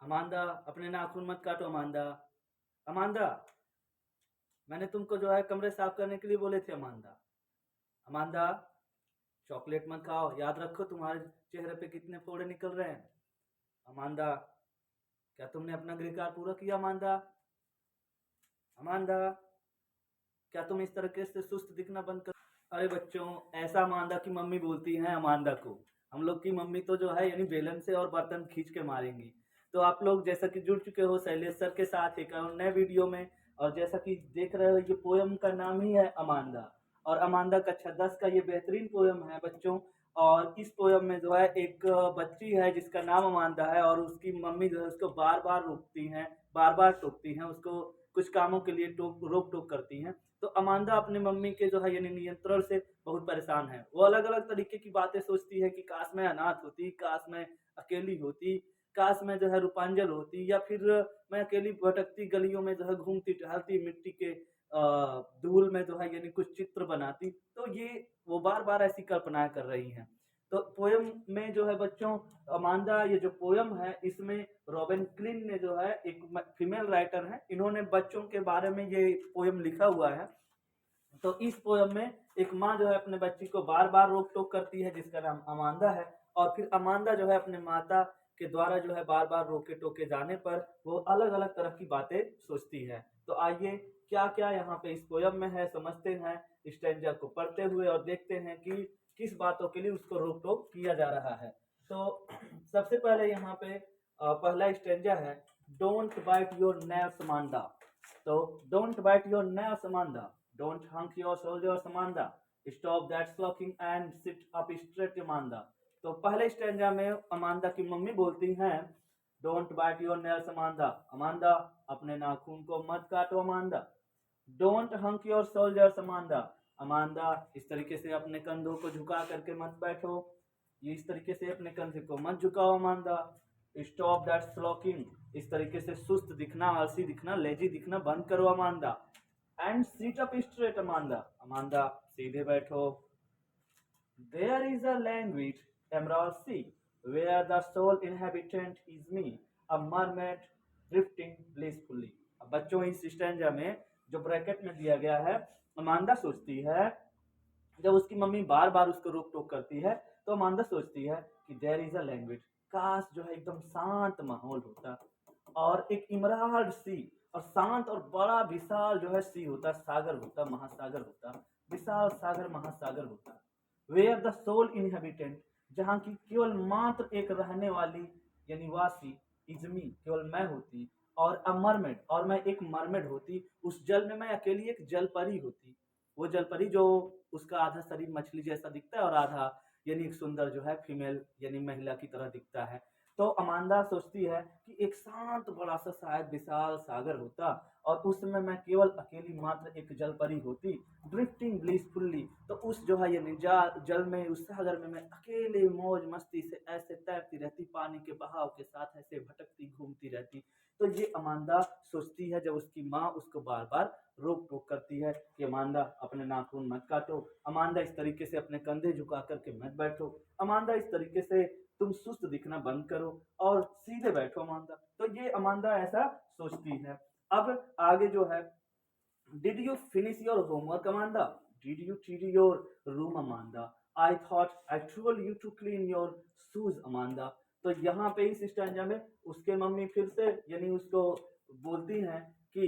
Amanda, अपने नाखून मत काटो अमांदा। अमांदा, मैंने तुमको जो है कमरे साफ करने के लिए बोले थे अमांदा। अमांदा, चॉकलेट मत खाओ, याद रखो तुम्हारे चेहरे पे कितने फोड़े निकल रहे हैं। अमांदा, क्या तुमने अपना गृह कार्य पूरा किया अमांदा? अमांदा, क्या तुम इस तरीके से सुस्त दिखना बंद कर। अरे बच्चों, ऐसा अमांदा की मम्मी बोलती हैं अमांदा को। हम लोग की मम्मी तो जो है यानी बेलन से और बर्तन खींच के मारेंगी। तो आप लोग जैसा कि जुड़ चुके हो शैलेश सर के साथ एक और नए वीडियो में, और जैसा कि देख रहे हो ये पोयम का नाम ही है अमांदा। और अमांदा कक्षा 10 का ये बेहतरीन पोयम है बच्चों। और इस पोयम में जो है एक बच्ची है जिसका नाम अमांदा है, और उसकी मम्मी जो है उसको बार बार रोकती हैं, बार बार टोकती हैं, उसको कुछ कामों के लिए रोक टोक करती हैं। तो अमांदा अपनी मम्मी के जो है यानी नियंत्रण से बहुत परेशान है। वो अलग अलग तरीके की बातें सोचती है कि काश मैं अनाथ होती, काश मैं अकेली होती, काश मैं जो है रूपांजल होती, या फिर मैं अकेली भटकती गलियों में जो है घूमती टहलती, मिट्टी के धूल में जो है यानी कुछ चित्र बनाती। तो ये वो बार बार ऐसी कल्पनाएं कर रही हैं। तो पोयम में जो है बच्चों, अमांदा ये जो पोयम है इसमें रॉबिन क्लिन ने जो है एक फीमेल राइटर है, इन्होंने बच्चों के बारे में ये पोयम लिखा हुआ है। तो इस पोयम में एक माँ जो है अपने बच्ची को बार बार रोक टोक करती है जिसका नाम अमांदा है। और फिर अमांदा जो है अपने माता के द्वारा जो है बार बार रोके टोके जाने पर वो अलग अलग तरह की बातें सोचती है। तो आइए क्या क्या यहाँ पे इस पोयम में है समझते हैं स्टैंजा को पढ़ते हुए, और देखते हैं कि किस बातों के लिए उसको रोक टोक किया जा रहा है। तो सबसे पहले यहाँ पे पहला स्टैंजा है, don't bite your nails Amanda. तो don't bite your nails Amanda, don't hunch your shoulders Amanda, stop that slouching and sit up straight Amanda. तो पहले स्टैंजा में अमांदा की मम्मी बोलती हैं, don't bite your nails Amanda, Amanda अपने नाखून को मत काटो अमांदा। Don't hunch your shoulders Amanda, Amanda इस तरीके से अपने कंधों को झुका करके मत बैठो, ये इस तरीके से अपने कंधे को मत झुकाओ अमांदा। स्टॉप दैट स्लॉकिंग, इस तरीके से सुस्त दिखना, आलसी दिखना, लेजी दिखना बंद करो Amanda. And sit up straight Amanda, Amanda सीधे बैठो। There is a language emerald sea, where the sole inhabitant is me, a mermaid drifting blissfully. अब बच्चों इस स्टैंजा में जो ब्रैकेट में दिया गया है, अमांदा सोचती है, जब उसकी मम्मी बार बार उसको रोक टोक करती है तो अमांदा सोचती है कि देयर इज अ लैंग्वेज, काश जो है एकदम शांत माहौल होता, और एक इमराल्ड सी, और शांत और बड़ा विशाल जो है सी होता, सागर होता, महासागर होता, विशाल सागर महासागर होता। वेयर द सोल इनहेबिटेंट, जहाँ की केवल मात्र एक रहने वाली यानी वासी, इजमी केवल मैं होती, और अ मरमेड, और मैं एक मरमेड होती, उस जल में मैं अकेली एक जल परी होती। वो जल परी जो उसका आधा शरीर मछली जैसा दिखता है और आधा यानी एक सुंदर जो है फीमेल यानी महिला की तरह दिखता है। तो अमांदा सोचती है कि एक शांत बड़ा सा शायद विशाल सागर होता, और उसमें मैं केवल अकेली मात्र एक जल परी होती, ड्रिफ्टिंग ब्लिसफुल्ली। तो उस जो है ये जल में, उस सागर में मैं अकेले मौज मस्ती से ऐसे तैरती रहती, पानी के बहाव के साथ ऐसे भटकती घूमती रहती। तो ये अमांदा सोचती है जब उसकी माँ उसको बार बार रोक टोक करती है कि अमांदा अपने नाखून मत काटो, अमांदा इस तरीके से अपने कंधे झुका करके मत बैठो, अमांदा इस तरीके से तुम सुस्त दिखना बंद करो और सीधे बैठो अमांदा। तो ये अमांदा ऐसा सोचती है। अब आगे जो है, did you finish your homework Amanda, did you tidy your room Amanda, I thought I told you to clean your shoes Amanda. तो यहाँ पे इस स्टैंजा में उसके मम्मी फिर से यानी उसको बोलती हैं कि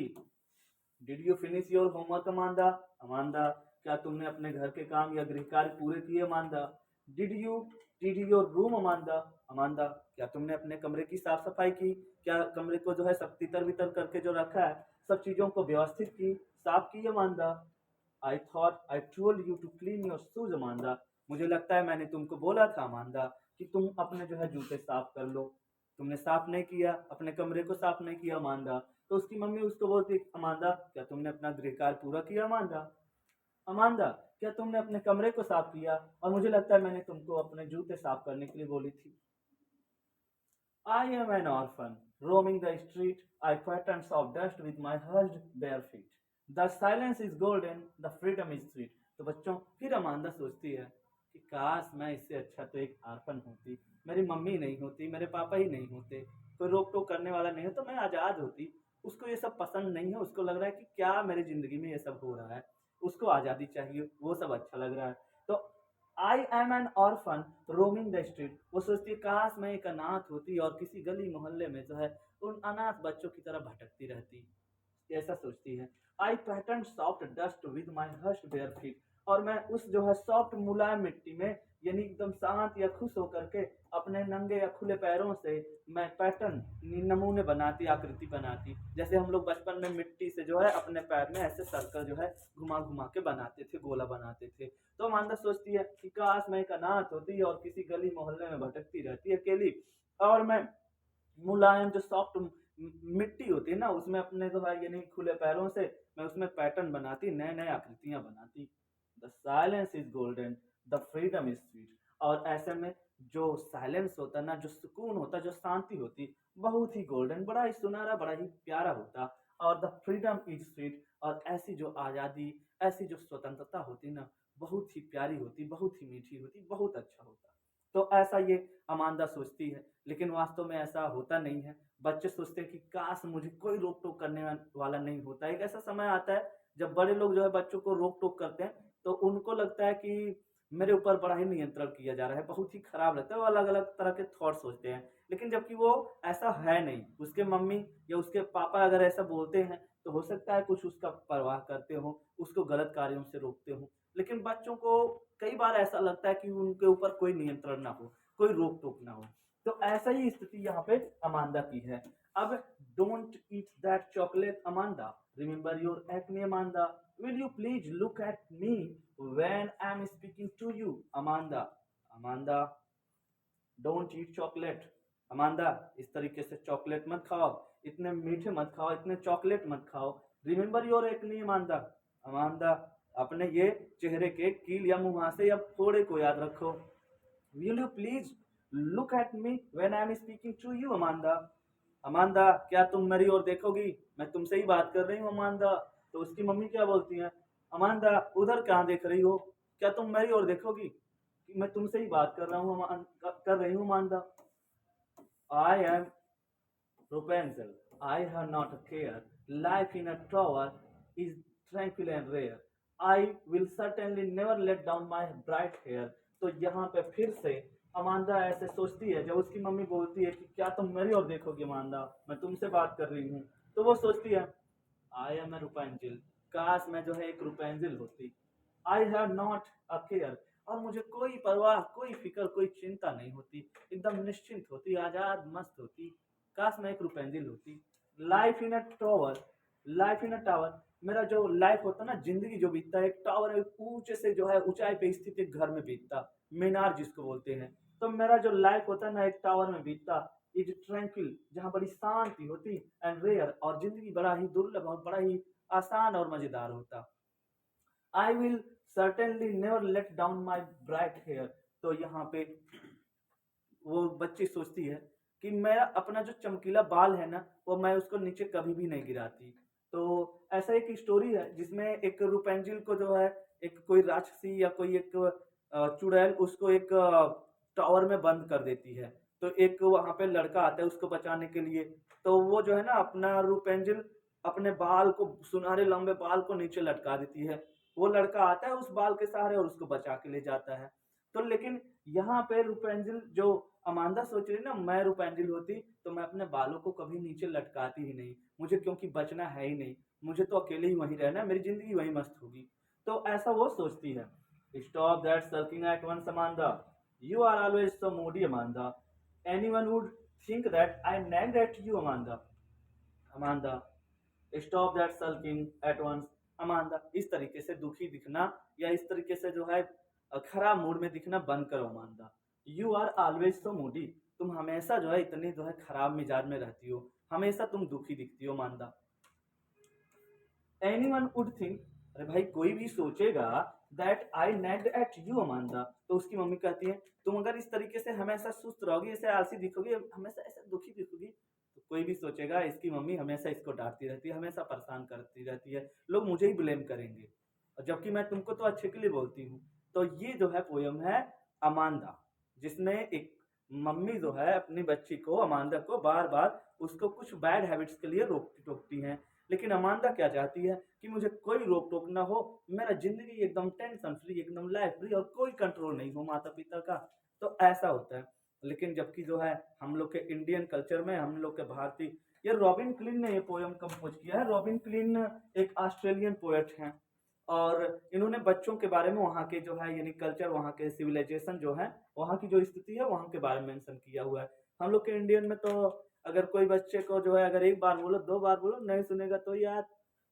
did you finish your homework Amanda, Amanda क्या तुमने अपने घर के काम या गृह कार्य पूरे किए अमांदा। Did you did your room Amanda, Amanda क्या तुमने अपने कमरे की साफ सफाई की, क्या कमरे को जो है सब तितर बितर करके जो रखा है सब चीजों को व्यवस्थित की, साफ की Amanda. I thought I told you to clean your shoes Amanda, मुझे लगता है मैंने तुमको बोला था अमांदा कि तुम अपने जो है जूते साफ कर लो, तुमने साफ नहीं किया, अपने कमरे को साफ नहीं किया अमांदा। तो उसकी मम्मी उसको बोलती, अमांदा क्या तुमने अपना गृह कार्य पूरा किया अमांदा, अमांदा क्या तुमने अपने कमरे को साफ किया, और मुझे लगता है मैंने तुमको अपने जूते साफ करने के लिए बोली थी। I am an orphan, roaming the street, I patterns of dust with my hushed bare feet. The silence is golden, the freedom is sweet. तो बच्चों फिर अमांदा सोचती है कि काश मैं इससे अच्छा तो एक आर्फन होती, मेरी मम्मी नहीं होती, मेरे पापा ही नहीं होते, कोई रोक टोक करने वाला नहीं है तो मैं आज़ाद होती। उसको ये सब पसंद नहीं है, उसको लग रहा है कि क्या मेरी ज़िंदगी में ये सब हो रहा है, उसको आज़ादी चाहिए, वो सब अच्छा लग रहा है। तो I am N orphan roaming the street, वो सोचती है काश मैं एक अनाथ होती और किसी गली मोहल्ले में जो है उन अनाथ बच्चों की तरह भटकती रहती, ऐसा सोचती है। I pattern soft dust with my hushed bare feet, और मैं उस जो है सॉफ्ट मुलायम मिट्टी में यानी एकदम शांत या खुश होकर के अपने नंगे या खुले पैरों से मैं पैटर्न नमूने बनाती, आकृति बनाती, जैसे हम लोग बचपन में मिट्टी से जो है अपने पैर में ऐसे सर्कल जो है घुमा घुमा के बनाते थे, गोला बनाते थे। तो अमांदा सोचती है कि काश मैं एक अनाथ होती और किसी गली मोहल्ले में भटकती रहती अकेली, और मैं मुलायम जो सॉफ्ट मिट्टी होती है ना उसमें अपने जो है यानी खुले पैरों से मैं उसमें पैटर्न बनाती, नए नए आकृतियां बनाती। The silence is golden, the freedom is sweet, और ऐसे में जो साइलेंस होता ना, जो सुकून होता, जो शांति होती, बहुत ही गोल्डन, बड़ा ही सुनहरा, बड़ा ही प्यारा होता। और द फ्रीडम इज स्वीट, और ऐसी जो आज़ादी, ऐसी जो स्वतंत्रता होती ना, बहुत ही प्यारी होती, बहुत ही मीठी होती, बहुत अच्छा होता। तो ऐसा ये अमांदा सोचती है, लेकिन वास्तव में ऐसा होता नहीं है। बच्चे सोचते हैं कि काश मुझे कोई रोक टोक करने वाला नहीं होता। एक ऐसा समय आता है जब बड़े लोग जो है बच्चों को रोक टोक करते हैं, तो उनको लगता है कि मेरे ऊपर बड़ा ही नियंत्रण किया जा रहा है, बहुत ही खराब लगता है, वो अलग अलग तरह के थॉट सोचते हैं। लेकिन जबकि वो ऐसा है नहीं, उसके मम्मी या उसके पापा अगर ऐसा बोलते हैं तो हो सकता है कुछ उसका परवाह करते हो, उसको गलत कार्यों से रोकते हो। लेकिन बच्चों को कई बार ऐसा लगता है कि उनके ऊपर कोई नियंत्रण ना हो, कोई रोक टोक ना हो। तो ऐसा ही स्थिति यहाँ पे अमांदा की है। अब don't eat that chocolate Amanda, remember your acne Amanda, will you please look at me when I am speaking to you Amanda, Amanda don't eat chocolate, Amanda इस तरीके से चॉकलेट मत खाओ, इतने मीठे मत खाओ, इतने चॉकलेट मत खाओ, remember your acne Amanda, Amanda अपने ये चेहरे के कील या मुहासे या फोड़े को याद रखो। Will you please look at me when I am speaking to you Amanda, Amanda क्या तुम मेरी ओर देखोगी, मैं तुमसे ही बात कर रही हूँ अमांदा। तो उसकी मम्मी क्या बोलती है, अमांदा उधर कहाँ देख रही हो, क्या तुम मेरी ओर देखोगी, कि मैं तुमसे ही बात कर रहा हूँ, कर रही हूँ Amanda. I am Rapunzel, I have not a care. Life in a tower is tranquil and rare. I will certainly never let down my bright hair. तो यहाँ पे फिर से अमांदा ऐसे सोचती है, जब उसकी मम्मी बोलती है कि क्या तुम मेरी ओर देखोगे अमांदा, मैं तुमसे बात कर रही हूँ, तो वो सोचती है आई एम ए रुपेंजिल, काश मैं जो है एक रुपेंजिल होती। I have not a care, और मुझे कोई परवाह, कोई फिक्र, कोई चिंता नहीं होती, एकदम निश्चिंत होती, आजाद मस्त होती। काश मैं एक रुपेंजिल होती। Life in a tower, life in a tower, मेरा जो लाइफ होता ना, जिंदगी जो बीतता है एक टावर, एक ऊंचे से जो है ऊंचाई पे स्थित एक घर में बीतता, मीनार जिसको बोलते हैं। तो मेरा जो लाइफ होता ना एक टावर में बीतता, इज ट्रैंक्विल, जहाँ बड़ी शांति होती, एंड रेयर, और जिंदगी बड़ा ही दुर्लभ और बड़ा ही आसान और मजेदार होता। I will certainly never let down my bright hair, तो यहाँ पे वो बच्ची सोचती है कि मेरा अपना जो चमकीला बाल है ना, वो मैं उसको नीचे कभी भी नहीं गिराती। तो ऐसा एक स्टोरी है जिसमें एक रूपेंजिल को जो है एक कोई राक्षसी या कोई एक चुड़ैल उसको एक टावर में बंद कर देती है। तो एक वहां पे लड़का आता है उसको बचाने के लिए। तो वो जो है ना अपना रूपेंजिल अपने बाल को, सुनहरे लंबे बाल को नीचे लटका देती है। वो लड़का आता है उस बाल के सहारे और उसको बचा के ले जाता है। तो लेकिन यहाँ पे रूपेंजिल जो अमांदा सोच रही ना, मैं रूपेंजिल होती तो मैं अपने बालों को कभी नीचे लटकाती ही नहीं, मुझे क्योंकि बचना है ही नहीं, मुझे तो अकेले ही वहीं रहना है, मेरी जिंदगी वहीं मस्त होगी। तो ऐसा वो सोचती है। Stop that sulking at once Amanda, you are always so moody Amanda, anyone would think that I nagged at you Amanda, Amanda stop that sulking at once Amanda, इस तरीके से दुखी दिखना या इस तरीके से जो है खराब मूड में दिखना बंद करो Amanda. You are always so moody, तुम हमेशा जो है इतनी जो है खराब मिजाज में रहती हो, हमेशा तुम दुखी दिखती हो अमांदा। एनीवन वुड थिंक, अरे भाई कोई भी सोचेगा that I नेग्ड eight you Amanda. तो उसकी मम्मी कहती है तुम अगर इस तरीके से हमेशा सुस्त रहोगी, ऐसे आलसी दिखोगी, हमेशा ऐसे दुखी दिखोगी, तो कोई भी सोचेगा इसकी मम्मी हमेशा इसको डांटती रहती है, हमेशा परेशान करती रहती है, लोग मुझे ही ब्लेम करेंगे, और जबकि मैं तुमको तो अच्छे के लिए बोलती हूँ। तो ये जो है पोयम है अमांदा, जिसमें एक मम्मी जो है अपनी बच्ची को, अमांदा को, बार बार उसको कुछ बैड हैबिट्स के लिए रोकती टोकती हैं। लेकिन अमांदा क्या चाहती है कि मुझे कोई रोक टोक ना हो, मेरा जिंदगी एकदम टेंशन फ्री, एकदम लाइफ फ्री, और कोई कंट्रोल नहीं हो माता पिता का। तो ऐसा होता है। लेकिन जबकि जो है हम लोग के इंडियन कल्चर में, हम लोग के भारतीय, ये रॉबिन क्लीन ने ये पोयम कंपोज किया है। रॉबिन क्लीन एक ऑस्ट्रेलियन पोएट हैं, और इन्होंने बच्चों के बारे में, वहाँ के जो है यानी कल्चर, वहाँ के सिविलाइजेशन जो है, वहाँ की जो स्थिति है, वहाँ के बारे में मेंशन किया हुआ है। हम लोग के इंडियन में तो अगर कोई बच्चे को जो है अगर एक बार बोलो, दो बार बोलो, नहीं सुनेगा तो यार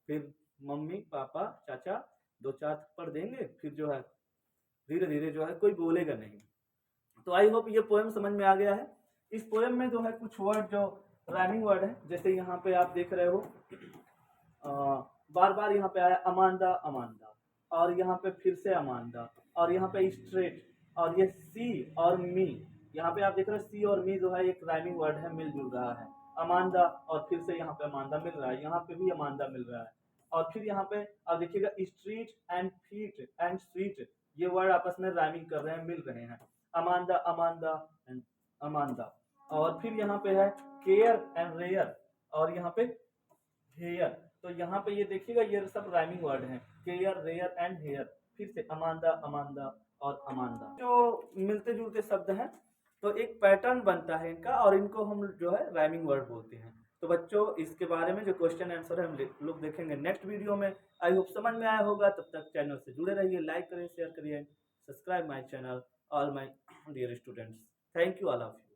फिर मम्मी पापा चाचा दो चार थप्पड़ देंगे, फिर जो है धीरे धीरे जो है कोई बोलेगा नहीं। तो आई होप ये पोएम समझ में आ गया है। इस पोएम में जो है कुछ वर्ड जो राइमिंग वर्ड है, जैसे यहाँ पे आप देख रहे हो, बार बार यहाँ पे आया अमांदा अमांदा, और यहाँ पे फिर से अमांदा, और यहाँ पे स्ट्रेट, और ये सी और मी, यहाँ पे आप देख रहे हो सी और मी जो है एक राइमिंग वर्ड है, मिलजुल रहा है। अमांदा और फिर से यहाँ पे अमांदा मिल रहा है, यहाँ पे भी अमांदा मिल रहा है, और फिर यहाँ पे आप देखिएगा street and feet and sweet, ये वर्ड आपस में राइमिंग कर रहे हैं, मिल रहे हैं। अमांदा अमांदा एंड अमांदा, और फिर यहाँ पे है केयर एंड रेयर, और यहाँ पे हेयर। तो यहाँ पे ये देखिएगा ये सब राइमिंग वर्ड हैं, केयर रेयर एंड हेयर। फिर से अमांदा अमांदा और अमांदा, जो मिलते जुलते शब्द हैं, तो एक पैटर्न बनता है इनका, और इनको हम जो है राइमिंग वर्ड बोलते हैं। तो बच्चों इसके बारे में जो क्वेश्चन आंसर है हम लोग देखेंगे नेक्स्ट वीडियो में। आई होप समझ में आया होगा। तब तक चैनल से जुड़े रहिए, लाइक करिए, शेयर करिए, subscribe my channel, all my dear students. Thank you all of you.